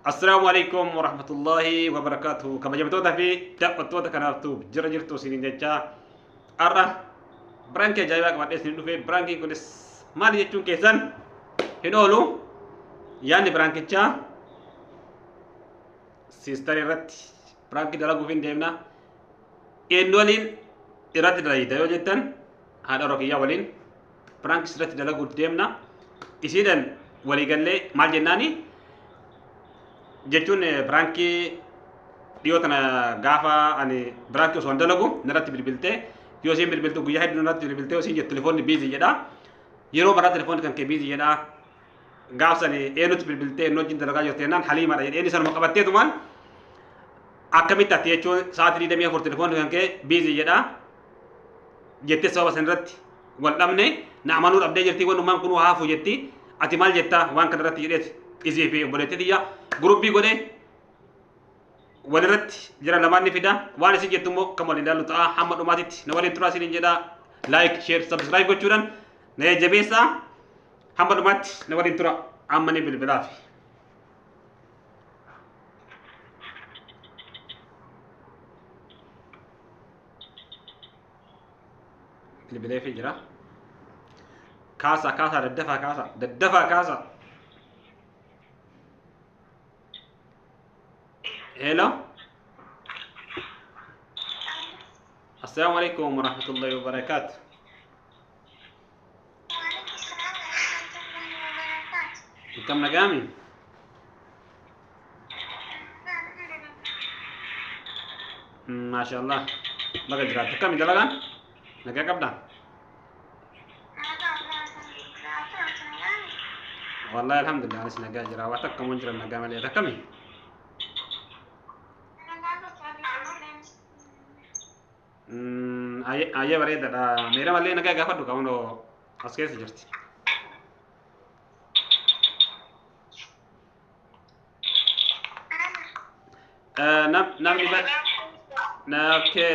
Assalamualaikum warahmatullahi wabarakatuh. Kabajamtoota fi daawwattoota kanaaftuu jira jirtu isiniin jecha har'a birankii ajaa'ibaa qabadhee isin dhufe birankiin kunis maali jechuun keessan hin oolu yaadni birankichaa siister irratti birankii dalaguuf hin deemna eenyu waliin irratti dalagita yoo jettan haadha rokiyyaa waliin birankis irratti dalaguuf deemna isiidhan waliigallee maal jennaani jechuun birankii dhiyoo tana gaafa ani birankii osoo hin dalagu narratti bilbiltee yoo isiin bilbiltu guyyaa hedduu narratti bilbiltee isiin jettu telefoonni biizii jedha yeroo maraa telefoonni kan kee biizii jedha gaafsani eenyutti bilbiltee eenyu wajjin dalagaa jirtu jennaan haliimadha jedheen sanuma qabatteetumaan akkamitti ati jechuun sa'aatii 24 telefoonni kan kee biizii jedha jettee sababa sanirratti wal dhabne na amanuu dhabdee jirti wanumaan kun haafu jetti ati maal jetta waan kanarratti jedheeti isii fi obboleettii xiyya gurubbii godhee walirratti jira lamaan ni fida waan isin jettu immoo kan waliin ilaallu ta'a hamma dhumaatitti na waliin turaa isiniin jedha laayik sheer sabskiraayib gochuudhaan na jabeessaa hamma dhumaatti na waliin tura amma ni bilbilaafi. Bilbileefii jira kaasa daddafaa kaasa. Hello. Assalamualaikum warahmatullahi wabarakatuh. Kam nagami? Masya Allah. Baga jerat. Kami dalagan? Naga kabda? Wallahi alhamdulillah anis naga jerat. Watak kamu jerat naga melihat kami. Ayah bareeda meera malee nagaa gaafadhu kaawunoo as keessa jirti.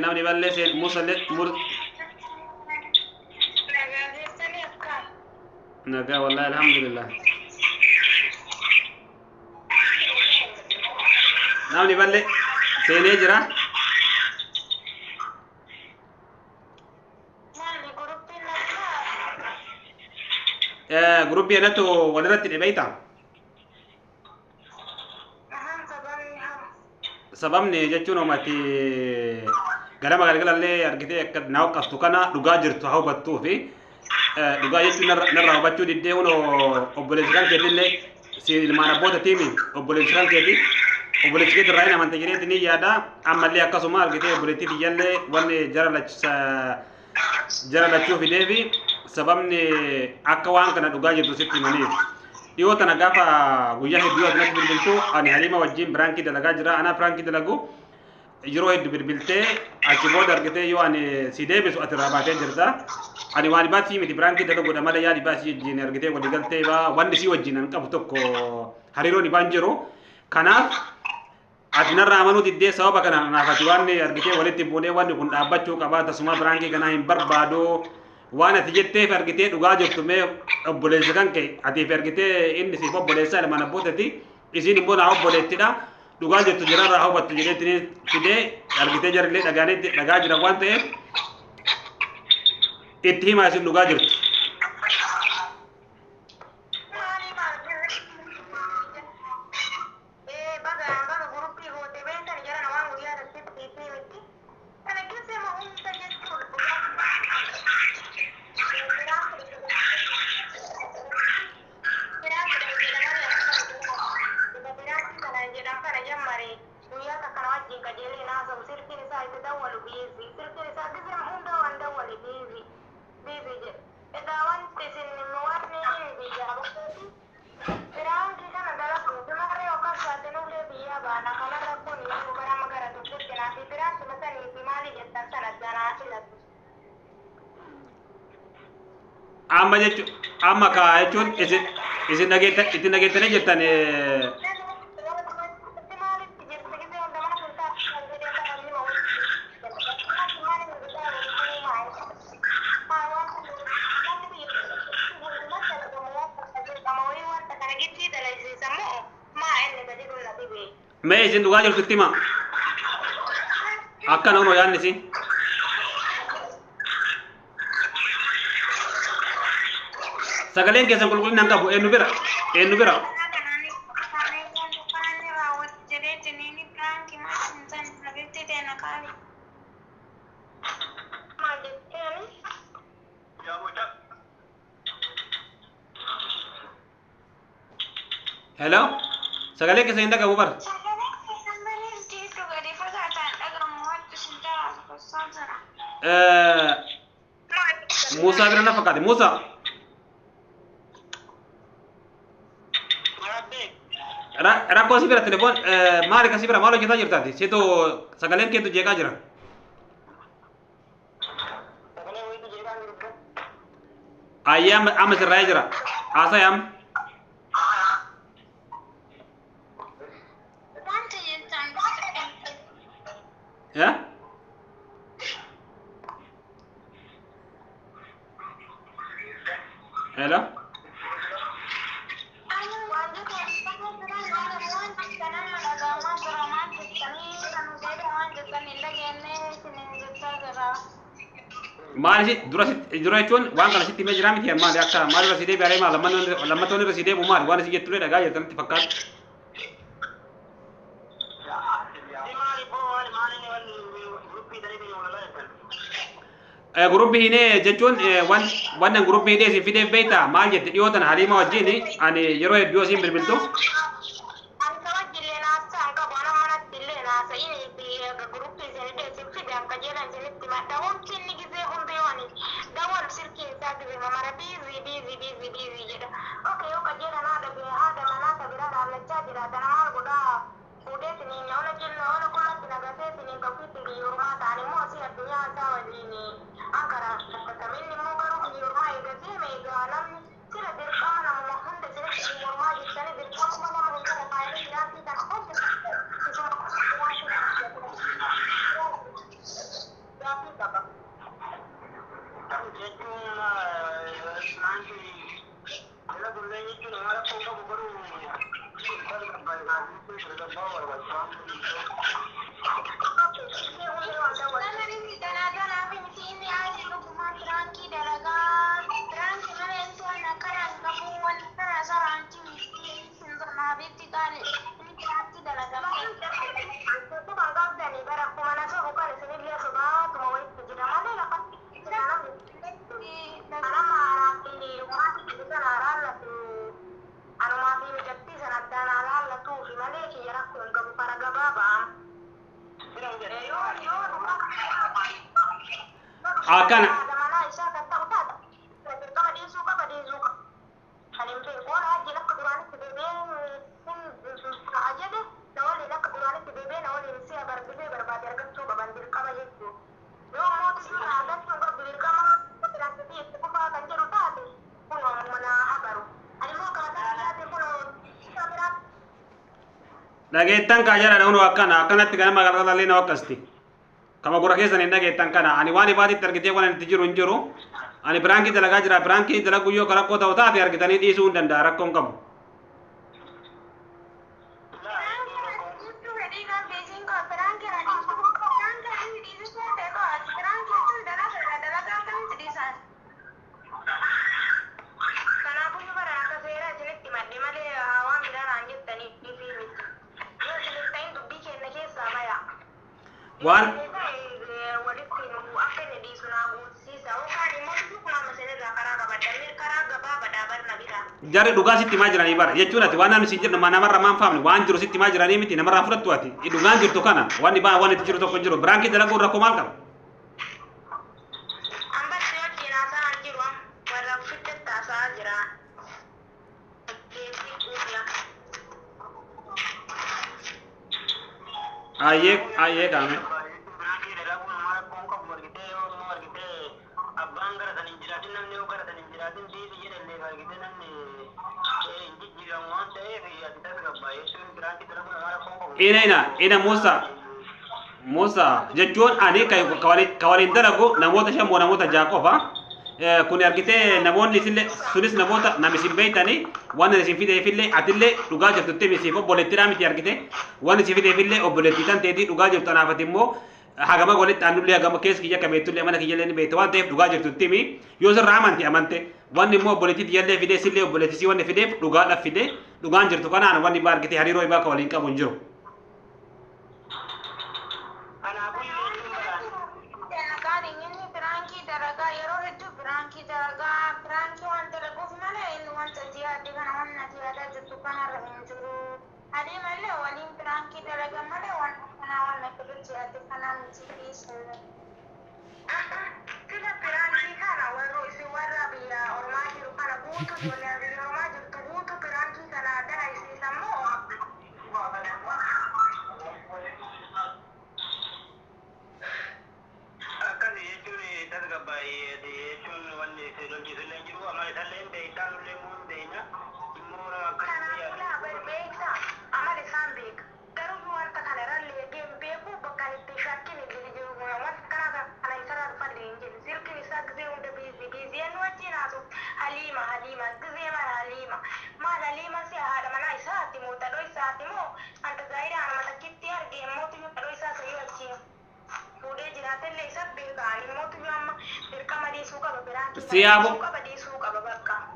Namni balleesse musallee nagaa wallahi alhamdulillah. Namni balle seenee jira. Grup yana to walirratti dhibeeyta sababni jechuun omati ganama galgalallee argitee akka naa qabtu kana dhugaa jirtu haa hubattuu fi dhugaa jechuun narraa hubachuu diddee hunoo obboleessi kan keetillee si ilmaan abboota tiimi obboleessi kan keeti obboleessi keeti irraa hin amante jedheeti ni yaada ammallee akkasuma argitee obboleettii biyyallee wanni jara lachuu fideefi sababni akka waan kana dhugaa jirtu sitti himaniif dhiyoo tana gaafa guyyaa hedduu asirratti bilbiltu ani Haliima wajjin birankii dalagaa jira ana birankii dalagu yeroo hedduu bilbiltee achi booda argitee yoo ani si deebisu ati irraa baatee jirta ani waan baasii miti birankii dalaguudha malee yaadi baasii wajjin argitee walii galtee wanni sii wajjin an qabu tokko hariiroon ibaan jiru kanaaf ati narraa amanuu diddee sababa kana naaf ati waan argitee walitti buunee wanni kun dhaabbachuu qabaa tasuma birankii kanaa hin barbaadu waan ati jetteef argitee dhugaa jirtu mee obboleessa kan kee atiif argitee inni siif obboleessa ilmaan abbootati isiin immoo naa obboleettidha dhugaa jirtu jirarraa hubattu jedheetti fidee argitee jarillee dhagaa jira waan ta'eef itti himaa isin dhugaa jirtu. Amma jechuun amma kaa jechuun isin dhageettanii jettan mee isin dhugaa jirtutti hima akkana unoo yaadni isin sagaleen keessan qulqullina hin qabu eenyu bira hello sagalee keessan hin dhagahu bar Musa bira na fakkaate Musa rakkoo si bira telefoon maali kasi bira maal hojjetaa jirtaati situ sagaleen keetu jeeqaa jira ayyaam amma sirraa jira haasayam ya hello maal sih dura jechuun waan kana sitti himee jira miti maali akka maal irra sidee biaree maal lammattoon irra sidee maali waan isin jettulee dhagaa jirtanitti fakkaatu grupi ini jechuun wannan grupi ini isin fideef beektaa maal jette dhiyootan haliima wajjin ani yeroo hedduu isin bilbiltu akan dhageettan kaajara dhawnu akkanatti ganama galgalallee na wakkasti kama gura keessan hin dhageettan kana ani waan ifaatitti argitee waan itti jiru hin jiru ani biraankii dalagaa jira biraankii dalagu yoo rakkoo ta'u taate argitanii dhiisuu hin danda'a rakkoon qabu waan jari dhugaa sitti himaa jiranii bara jechuun ati waan namni siin jedhu namarraa maan faamne waan jiru sitti himaa jiranii miti namarraa fudhattu ati dhugaan jirtu kana waan itti jiru tokko jiru biraankii dalaguun rakkoo maal qaba Aye kame. Ina Musa jechuun ani kawalin dalagu namoota shan namoota jaha qofa kun argite namoonni sille sunis namoota namisin beeytani waan isin fide fille atille dhugaa jirtu temi sifo bolettira miti argite waan isin fide fille obboletti tan teeti dhugaa jirtu anaafati immoo hagama goletti annullee hagama kees kiyya kameetullee mana kiyya leen beeyte waan ta'eef dhugaa jirtu temi yoo sirra amanti amante waan immoo obboletti tiyallee fide sille obboletti si waan fideef dhugaadhaaf fide dhugaan jirtu kanaan waan ibaa argite hariiroo ibaa ka waliin qabu hin jiru.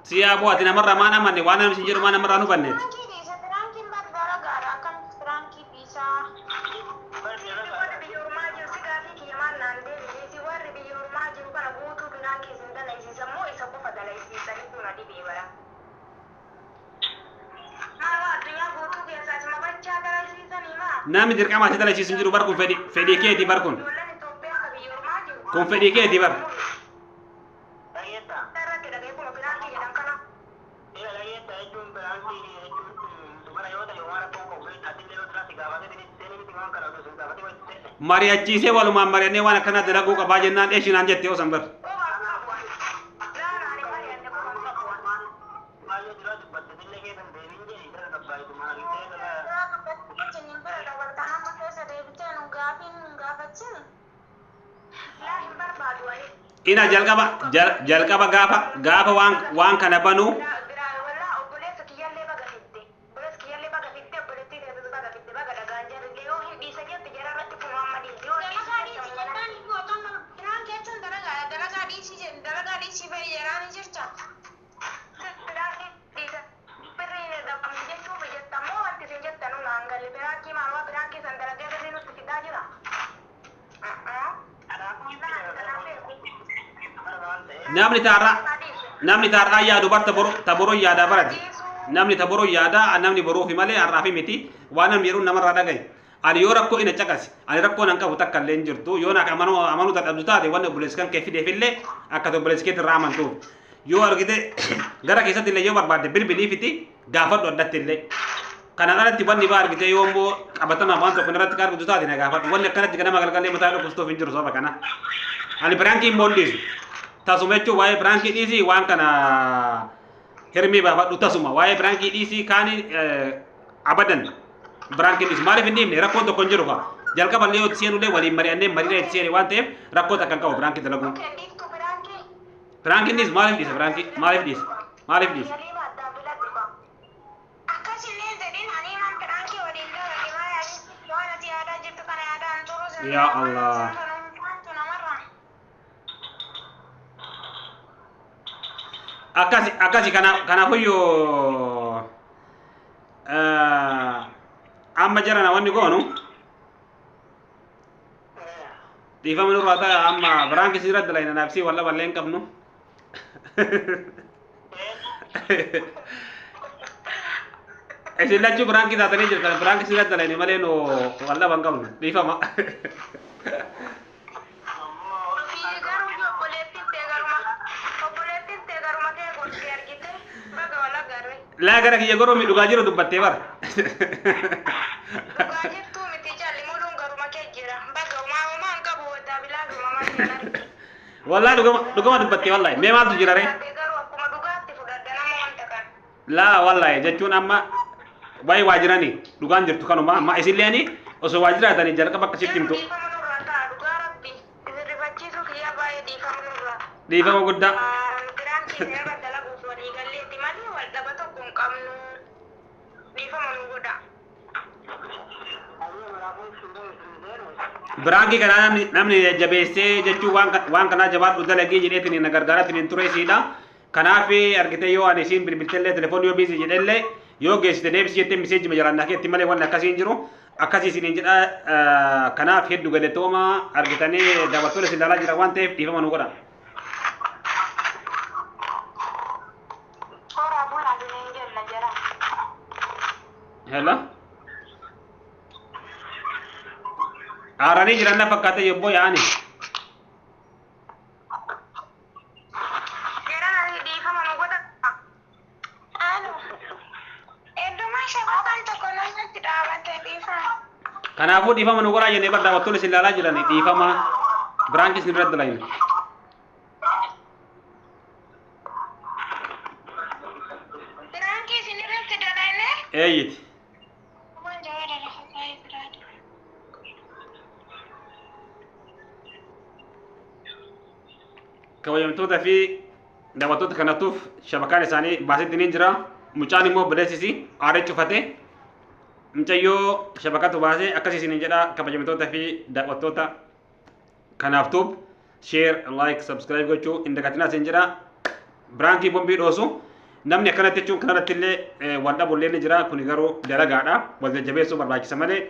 Siapa ati namarra mana manne waan namni jiru mana namarra nu banne nami dirqama ati dala ciisin jiru bar kun fedi keeti bar kun fedi keeti bar mariachi se walu ma mariane wana kana dalagu ka bajennan eshinan jette o sambar ina jalqaba gaafa waan kana banu namni tarra yaadu bar taboro yaada barati namni taboro yaada namni boro fi male arrafi miti waan namni yeru namarra dhagay ali yo rakko ina cakas ali rakko nan qabu takka leen jirtu yo nak amanu ta abdu taade wanda bules kan ke fide fille akato bules ke raman to yo argite gara ke satille yo barbade bilbili fiti gafat do dattille kana alatti banni bar gite yo mbo abatama manto ko narat kar du taade na gafat wanda kanati kana magal galle mata do kusto finjiro so bakana ali branki mondis tasumechu wae branki disi wan kana hermi baba du tasuma wae branki disi kani abadan branki disi mari findim ne rakonto konjiro ka jalka balle o sienu le wali mari ande mari re sieni wante rakota kan ka branki dalagu branki disi mari disi ya Allah akasi kana hoyo amma jarana wonni gonu di famanu rata amma branki sirat dalaina nafsi walla ballen kabnu esilaccu branki tatani jirkan branki sirat dalaina maleno walla bangkamnu di fama la gara ki yegoro mi duga jiro dubatte bar wallahi duga dubatte wallahi me ma tu jirare la wallahi jechun amma bay wajirani dugan jirtu kanu ma isileni oso wajira tani jalka bakka sittimto dhiifama guddaa. Biraan keenya irra dalaguuf walii galleetti malee wal dhaba tokko hin qabnu. Dhiifama nu godha. Biraanki kana namni jabeessee jechuun waan kanaa jabaadhu dalagii jedheetiin na gargaaratiin hin ture isiidha. Kanaaf argite yoo ani isiin bilbiltellee telefoon yoo biisi jedhellee yoo geessite deebisi jettee miseejji majalaan nakeetti malee waan akkasiin jiru akkasii isiniin jedha. Kanaaf hedduu galatooma argitanii daawwattoota isin ilaalaa jira waan ta'eef dhiifama nu godha. Horaa bulaa hin jenna jira. Hello. Aaranii jiran na fakkaate yobboo yaa'ani. Jiraan dhiifama nu godha. Heddumaa shabataan tokko namatti dhaabate dhiifama. Kanaafuu dhiifama nu godhaa jennee bar daawwattoonni isin ilaalaa jiran dhiifama biraankii isin irratti dalagne. Biraankii isin irratti dalagne? Eeyyiti. Kabajamtoota fi daawwattoota kanattuuf shabakaan isaanii baasitti ni jira. Mucaan immoo bileessisi aaree cufate. Mucayyoo shabakatu baasee akkasii isin jedha kabajamtoota fi daawwattoota kanaaftuuf share, like, subscribe gochuu hin dagatinaa isin jedha. Biraankii bombii dhoosu namni akkanatti jechuun kanarratti illee waan dhabullee ni jira. Kuni garuu dalagaadha. Wal jajjabeessuu barbaachisa malee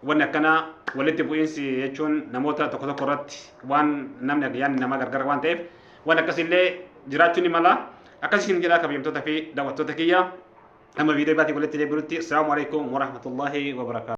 wanni akkana walitti bu'iinsi jechuun namoota tokko tokko irratti waan namni yaadni namaa gargar waan ta'eef waan akkasillee jiraachuun ni mala. Akkasiin jedha kabajamtoota fi daawwattoota kiyya. Amma viidiyoo baatii walitti deebi'utti. Assalaamu alaikum wa rahmatullahi wa barakaatuh.